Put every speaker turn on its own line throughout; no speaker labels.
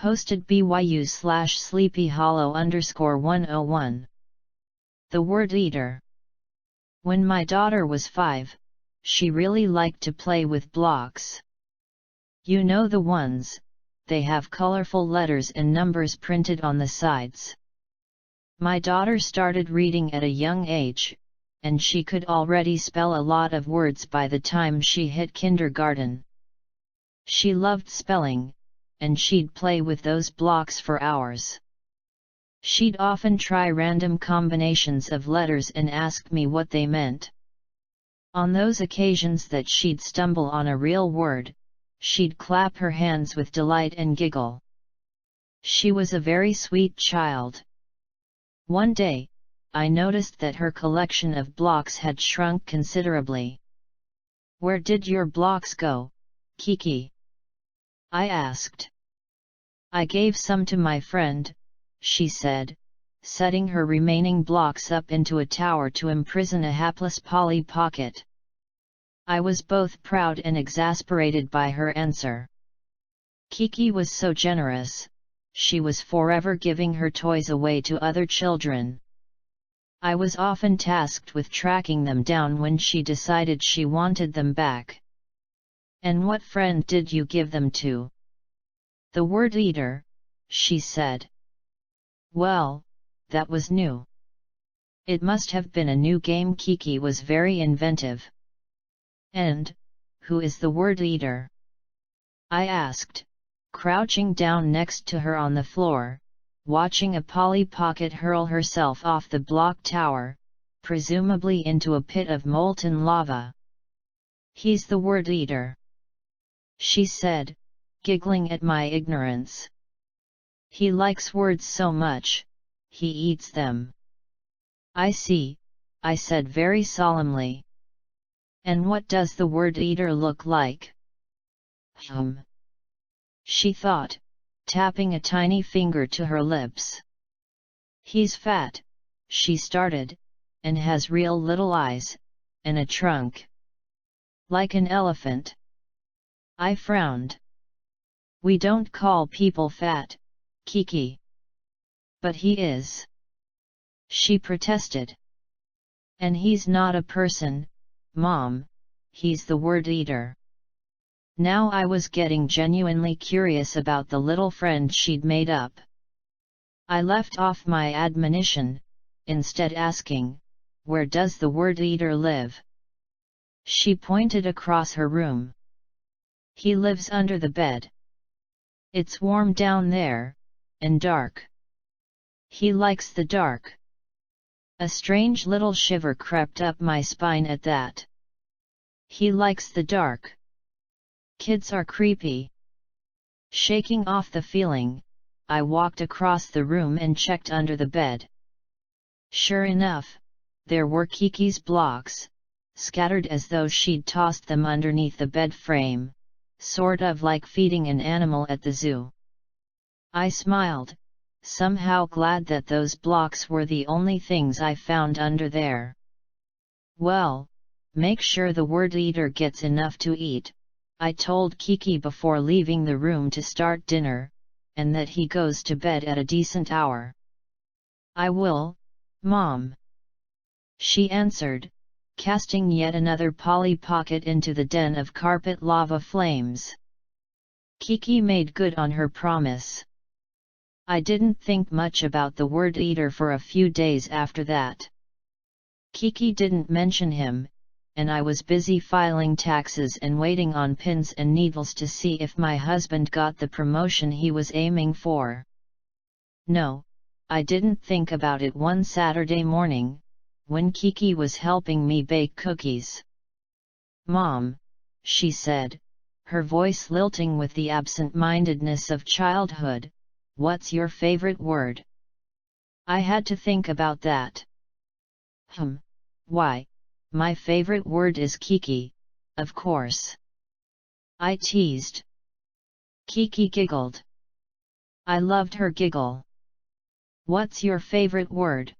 Posted BYU/sleepyhollow_101. The word eater. When my daughter was 5, she really liked to play with blocks. You know the ones, they have colorful letters and numbers printed on the sides. My daughter started reading at a young age, and she could already spell a lot of words by the time she hit kindergarten. She loved spelling, and she'd play with those blocks for hours. She'd often try random combinations of letters and ask me what they meant. On those occasions that she'd stumble on a real word, she'd clap her hands with delight and giggle. She was a very sweet child. One day, I noticed that her collection of blocks had shrunk considerably. "Where did your blocks go, Kiki?" I asked. "I gave some to my friend," she said, setting her remaining blocks up into a tower to imprison a hapless Polly Pocket. I was both proud and exasperated by her answer. Kiki was so generous, she was forever giving her toys away to other children. I was often tasked with tracking them down when she decided she wanted them back. "And what friend did you give them to?" "The word eater," she said. Well, that was new. It must have been a new game. Kiki was very inventive. "And, who is the word eater?" I asked, crouching down next to her on the floor, watching a Polly Pocket hurl herself off the block tower, presumably into a pit of molten lava. "He's the word eater," she said, giggling at my ignorance. "He likes words so much, he eats them." "I see," I said very solemnly. "And what does the word eater look like?" She thought, tapping a tiny finger to her lips. "He's fat," she started, "and has real little eyes, and a trunk. Like an elephant." I frowned. "We don't call people fat, Kiki." "But he is," she protested. "And he's not a person, Mom, he's the word eater." Now I was getting genuinely curious about the little friend she'd made up. I left off my admonition, instead asking, "Where does the word eater live?" She pointed across her room. "He lives under the bed. It's warm down there, and dark. He likes the dark." A strange little shiver crept up my spine at that. "He likes the dark. Kids are creepy." Shaking off the feeling, I walked across the room and checked under the bed. Sure enough, there were Kiki's blocks, scattered as though she'd tossed them underneath the bed frame, sort of like feeding an animal at the zoo. I smiled, somehow glad that those blocks were the only things I found under there. "Well, make sure the word eater gets enough to eat," I told Kiki before leaving the room to start dinner, "and that he goes to bed at a decent hour." "I will, Mom," she answered, casting yet another Polly Pocket into the den of carpet lava flames. Kiki made good on her promise. I didn't think much about the word eater for a few days after that. Kiki didn't mention him, and I was busy filing taxes and waiting on pins and needles to see if my husband got the promotion he was aiming for. No, I didn't think about it one Saturday morning, when Kiki was helping me bake cookies. "Mom," she said, her voice lilting with the absent-mindedness of childhood, "what's your favorite word?" I had to think about that. Why, my favorite word is Kiki, of course," I teased. Kiki giggled. I loved her giggle. "What's your favorite word?"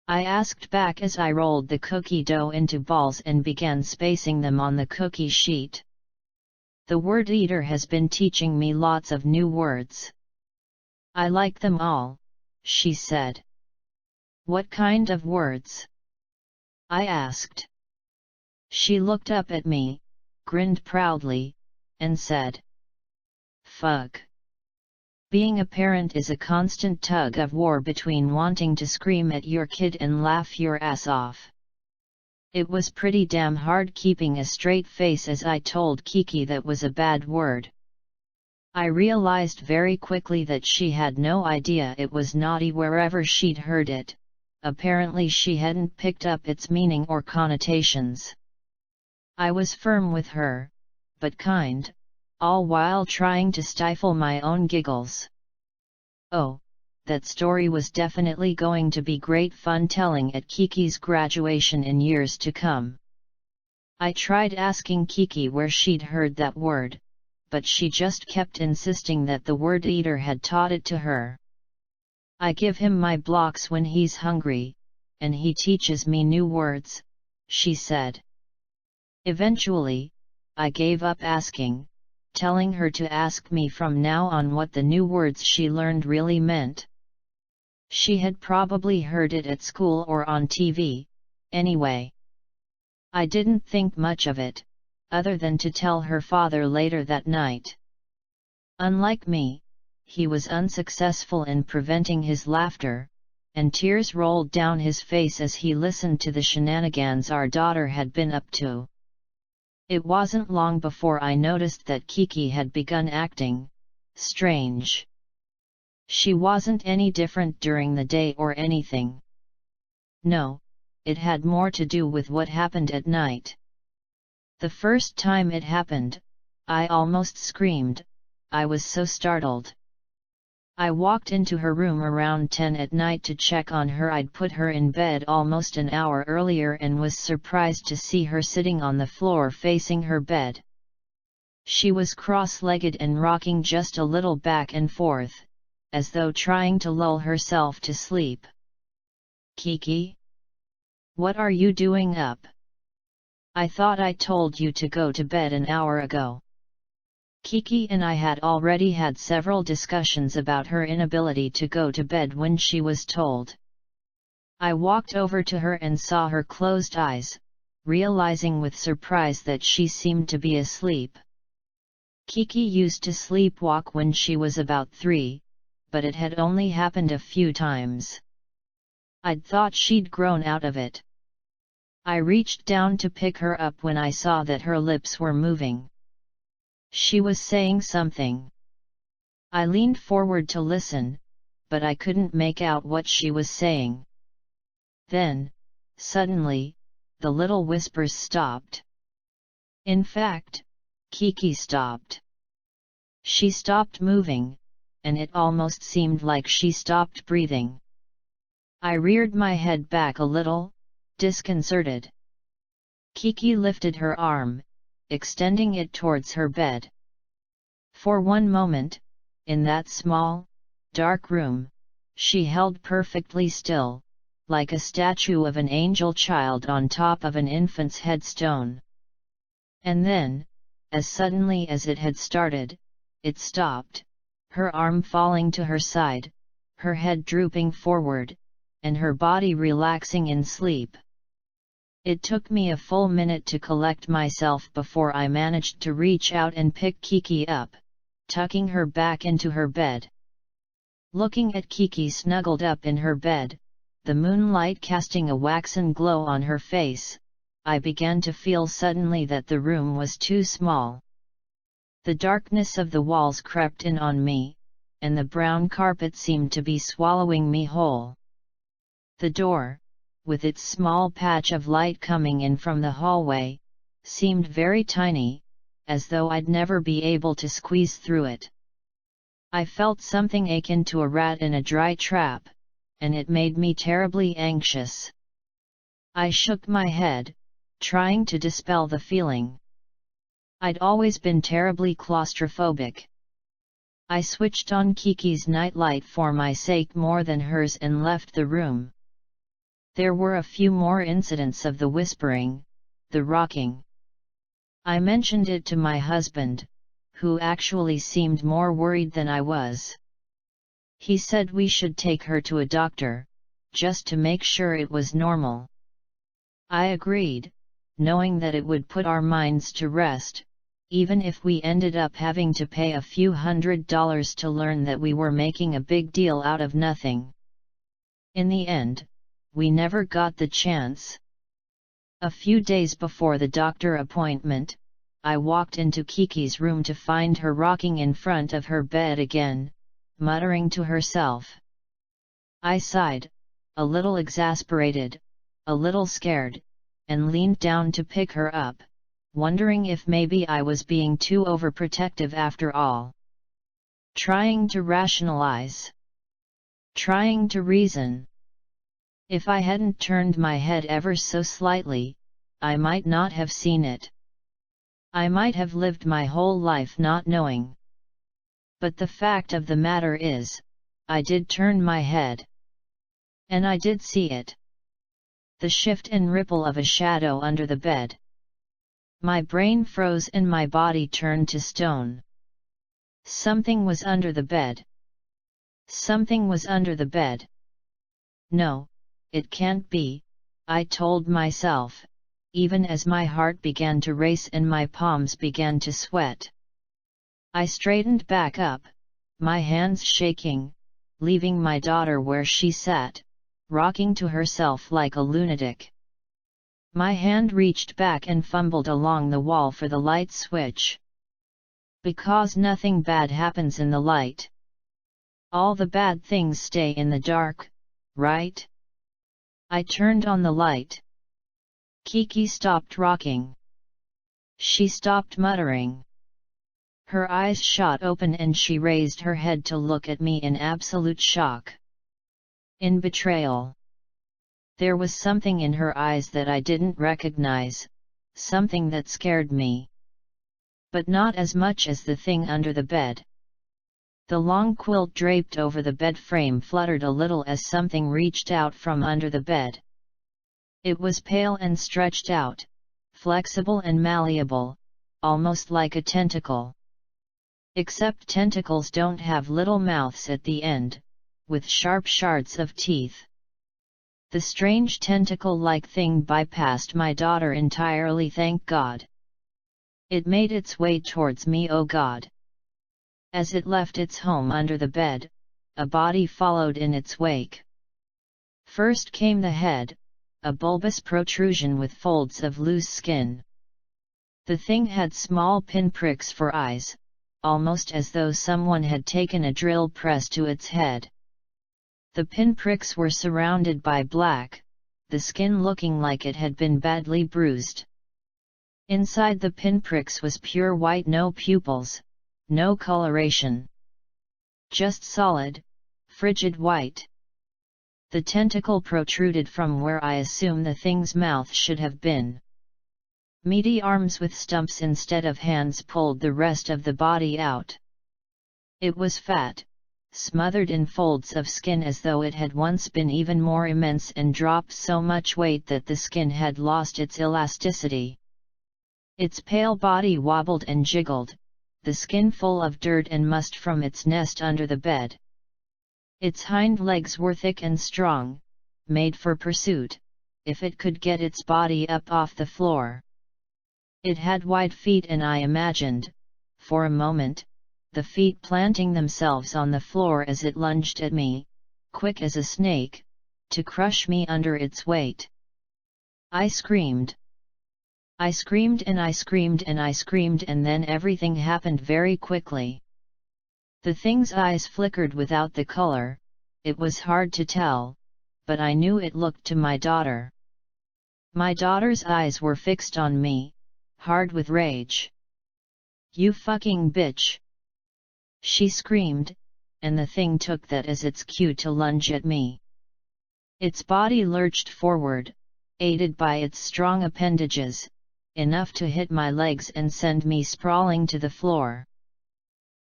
I asked back as I rolled the cookie dough into balls and began spacing them on the cookie sheet. "The word eater has been teaching me lots of new words," I like them all, she said. What kind of words? I asked. She looked up at me, grinned proudly, and said, "Fuck." Being a parent is a constant tug of war between wanting to scream at your kid and laugh your ass off. It was pretty damn hard keeping a straight face as I told Kiki that was a bad word. I realized very quickly that she had no idea it was naughty wherever she'd heard it. Apparently she hadn't picked up its meaning or connotations. I was firm with her, but kind, all while trying to stifle my own giggles. Oh, that story was definitely going to be great fun telling at Kiki's graduation in years to come. I tried asking Kiki where she'd heard that word, but she just kept insisting that the word eater had taught it to her. I give him my blocks when he's hungry, and he teaches me new words, she said. Eventually, I gave up asking, telling her to ask me from now on what the new words she learned really meant. She had probably heard it at school or on TV, anyway. I didn't think much of it, other than to tell her father later that night. Unlike me, he was unsuccessful in preventing his laughter, and tears rolled down his face as he listened to the shenanigans our daughter had been up to. It wasn't long before I noticed that Kiki had begun acting strange. She wasn't any different during the day or anything. No, it had more to do with what happened at night. The first time it happened, I almost screamed, I was so startled. I walked into her room around 10 at night to check on her. I'd put her in bed almost an hour earlier and was surprised to see her sitting on the floor facing her bed. She was cross-legged and rocking just a little back and forth, as though trying to lull herself to sleep. "Kiki? What are you doing up? I thought I told you to go to bed an hour ago." Kiki and I had already had several discussions about her inability to go to bed when she was told. I walked over to her and saw her closed eyes, realizing with surprise that she seemed to be asleep. Kiki used to sleepwalk when she was about 3, but it had only happened a few times. I'd thought she'd grown out of it. I reached down to pick her up when I saw that her lips were moving. She was saying something. I leaned forward to listen, but I couldn't make out what she was saying. Then, suddenly, the little whispers stopped. In fact, Kiki stopped. She stopped moving, and it almost seemed like she stopped breathing. I reared my head back a little, disconcerted. Kiki lifted her arm, extending it towards her bed. For one moment, in that small, dark room, she held perfectly still, like a statue of an angel child on top of an infant's headstone. And then, as suddenly as it had started, it stopped, her arm falling to her side, her head drooping forward, and her body relaxing in sleep. It took me a full minute to collect myself before I managed to reach out and pick Kiki up, tucking her back into her bed. Looking at Kiki snuggled up in her bed, the moonlight casting a waxen glow on her face, I began to feel suddenly that the room was too small. The darkness of the walls crept in on me, and the brown carpet seemed to be swallowing me whole. The door, with its small patch of light coming in from the hallway, seemed very tiny, as though I'd never be able to squeeze through it. I felt something akin to a rat in a dry trap, and it made me terribly anxious. I shook my head, trying to dispel the feeling. I'd always been terribly claustrophobic. I switched on Kiki's nightlight for my sake more than hers and left the room. There were a few more incidents of the whispering, the rocking. I mentioned it to my husband, who actually seemed more worried than I was. He said we should take her to a doctor, just to make sure it was normal. I agreed, knowing that it would put our minds to rest, even if we ended up having to pay a few $100s to learn that we were making a big deal out of nothing. In the end, we never got the chance. A few days before the doctor appointment, I walked into Kiki's room to find her rocking in front of her bed again, muttering to herself. I sighed, a little exasperated, a little scared, and leaned down to pick her up, wondering if maybe I was being too overprotective after all. Trying to rationalize. Trying to reason. If I hadn't turned my head ever so slightly, I might not have seen it. I might have lived my whole life not knowing. But the fact of the matter is, I did turn my head. And I did see it. The shift and ripple of a shadow under the bed. My brain froze and my body turned to stone. Something was under the bed. Something was under the bed. No, it can't be, I told myself, even as my heart began to race and my palms began to sweat. I straightened back up, my hands shaking, leaving my daughter where she sat, rocking to herself like a lunatic. My hand reached back and fumbled along the wall for the light switch. Because nothing bad happens in the light. All the bad things stay in the dark, right? I turned on the light. Kiki stopped rocking. She stopped muttering. Her eyes shot open and she raised her head to look at me in absolute shock. In betrayal. There was something in her eyes that I didn't recognize, something that scared me. But not as much as the thing under the bed. The long quilt draped over the bed frame fluttered a little as something reached out from under the bed. It was pale and stretched out, flexible and malleable, almost like a tentacle. Except tentacles don't have little mouths at the end, with sharp shards of teeth. The strange tentacle-like thing bypassed my daughter entirely, thank God. It made its way towards me, oh God. As it left its home under the bed, a body followed in its wake. First came the head, a bulbous protrusion with folds of loose skin. The thing had small pinpricks for eyes, almost as though someone had taken a drill press to its head. The pinpricks were surrounded by black, the skin looking like it had been badly bruised. Inside the pinpricks was pure white, no pupils, no coloration. Just solid, frigid white. The tentacle protruded from where I assume the thing's mouth should have been. Meaty arms with stumps instead of hands pulled the rest of the body out. It was fat, smothered in folds of skin as though it had once been even more immense and dropped so much weight that the skin had lost its elasticity. Its pale body wobbled and jiggled, the skin full of dirt and must from its nest under the bed. Its hind legs were thick and strong, made for pursuit, if it could get its body up off the floor. It had wide feet and I imagined, for a moment, the feet planting themselves on the floor as it lunged at me, quick as a snake, to crush me under its weight. I screamed. I screamed and I screamed and I screamed, and then everything happened very quickly. The thing's eyes flickered without the color, it was hard to tell, but I knew it looked to my daughter. My daughter's eyes were fixed on me, hard with rage. "You fucking bitch!" she screamed, and the thing took that as its cue to lunge at me. Its body lurched forward, aided by its strong appendages, enough to hit my legs and send me sprawling to the floor.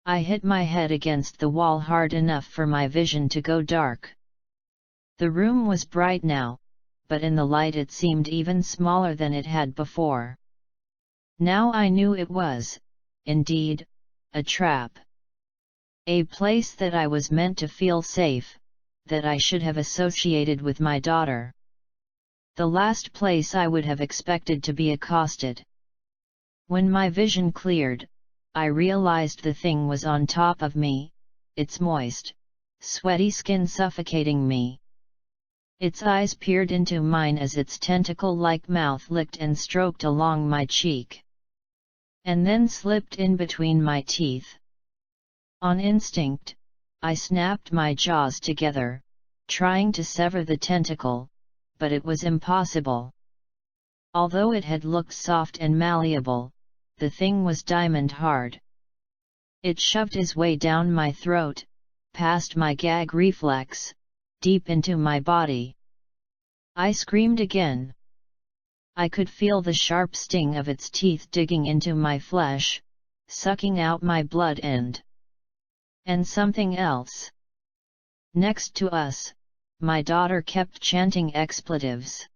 I hit my head against the wall hard enough for my vision to go dark. The room was bright now, but in the light it seemed even smaller than it had before. Now I knew it was, indeed, a trap. A place that I was meant to feel safe, that I should have associated with my daughter. The last place I would have expected to be accosted. When my vision cleared, I realized the thing was on top of me, its moist, sweaty skin suffocating me. Its eyes peered into mine as its tentacle-like mouth licked and stroked along my cheek, and then slipped in between my teeth. On instinct, I snapped my jaws together, trying to sever the tentacle, but it was impossible. Although it had looked soft and malleable, the thing was diamond hard. It shoved its way down my throat, past my gag reflex, deep into my body. I screamed again. I could feel the sharp sting of its teeth digging into my flesh, sucking out my blood and something else. Next to us, my daughter kept chanting expletives.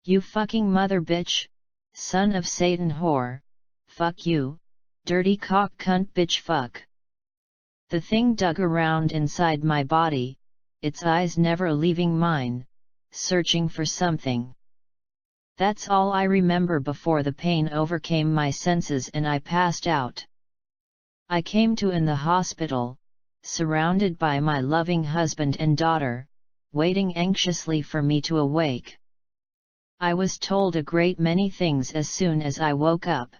"You fucking mother bitch, son of Satan whore, fuck you, dirty cock cunt bitch fuck." The thing dug around inside my body, its eyes never leaving mine, searching for something. That's all I remember before the pain overcame my senses and I passed out. I came to in the hospital, surrounded by my loving husband and daughter, waiting anxiously for me to awake. I was told a great many things as soon as I woke up,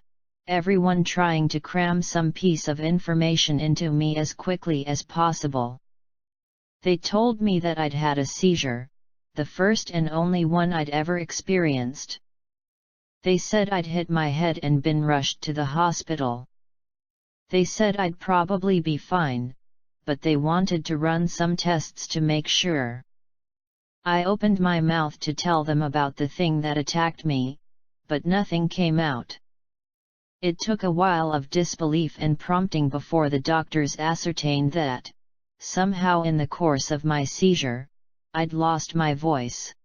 everyone trying to cram some piece of information into me as quickly as possible. They told me that I'd had a seizure, the first and only one I'd ever experienced. They said I'd hit my head and been rushed to the hospital. They said I'd probably be fine, but they wanted to run some tests to make sure. I opened my mouth to tell them about the thing that attacked me, but nothing came out. It took a while of disbelief and prompting before the doctors ascertained that, somehow in the course of my seizure, I'd lost my voice.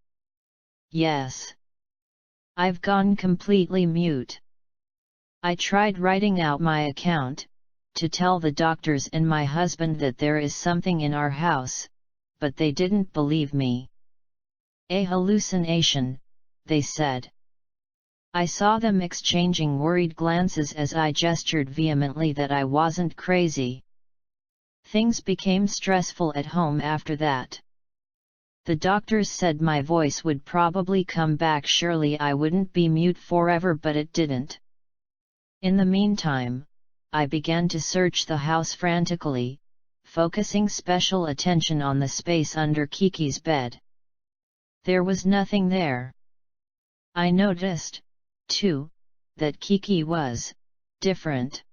Yes. I've gone completely mute. I tried writing out my account, to tell the doctors and my husband that there is something in our house, but they didn't believe me. A hallucination, they said. I saw them exchanging worried glances as I gestured vehemently that I wasn't crazy. Things became stressful at home after that. The doctors said my voice would probably come back, surely I wouldn't be mute forever, but it didn't. In the meantime, I began to search the house frantically, focusing special attention on the space under Kiki's bed. There was nothing there. I noticed, too, that Kiki was different.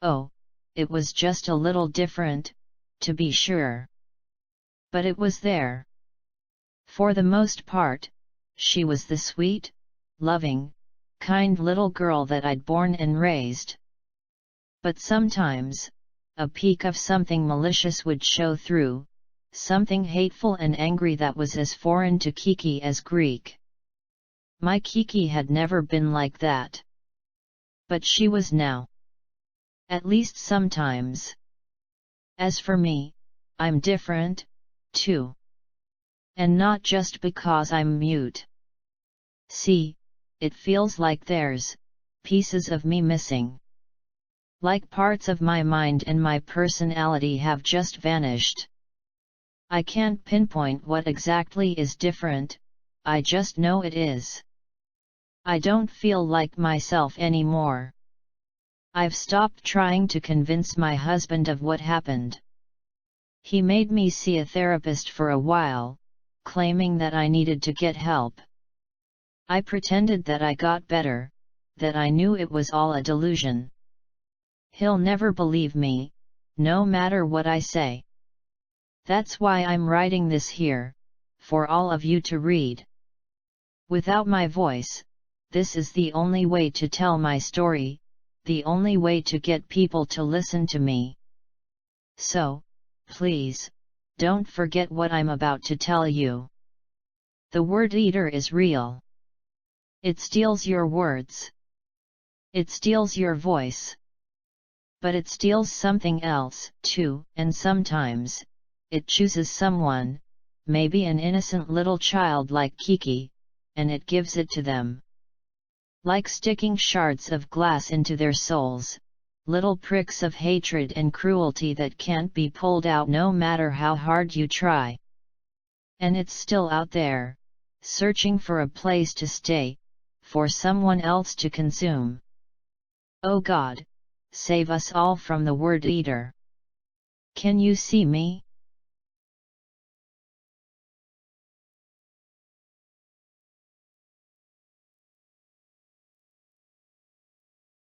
Oh, it was just a little different, to be sure. But it was there. For the most part, she was the sweet, loving, kind little girl that I'd born and raised. But sometimes, a peek of something malicious would show through, something hateful and angry that was as foreign to Kiki as Greek. My Kiki had never been like that. But she was now. At least sometimes. As for me, I'm different, too. And not just because I'm mute. See, it feels like there's pieces of me missing. Like parts of my mind and my personality have just vanished. I can't pinpoint what exactly is different, I just know it is. I don't feel like myself anymore. I've stopped trying to convince my husband of what happened. He made me see a therapist for a while, claiming that I needed to get help. I pretended that I got better, that I knew it was all a delusion. He'll never believe me, no matter what I say. That's why I'm writing this here, for all of you to read. Without my voice, this is the only way to tell my story, the only way to get people to listen to me. So, please, don't forget what I'm about to tell you. The word eater is real. It steals your words. It steals your voice. But it steals something else, too, and sometimes, it chooses someone, maybe an innocent little child like Kiki, and it gives it to them. Like sticking shards of glass into their souls, little pricks of hatred and cruelty that can't be pulled out no matter how hard you try. And it's still out there, searching for a place to stay, for someone else to consume. Oh God, save us all from the word eater. Can you see me?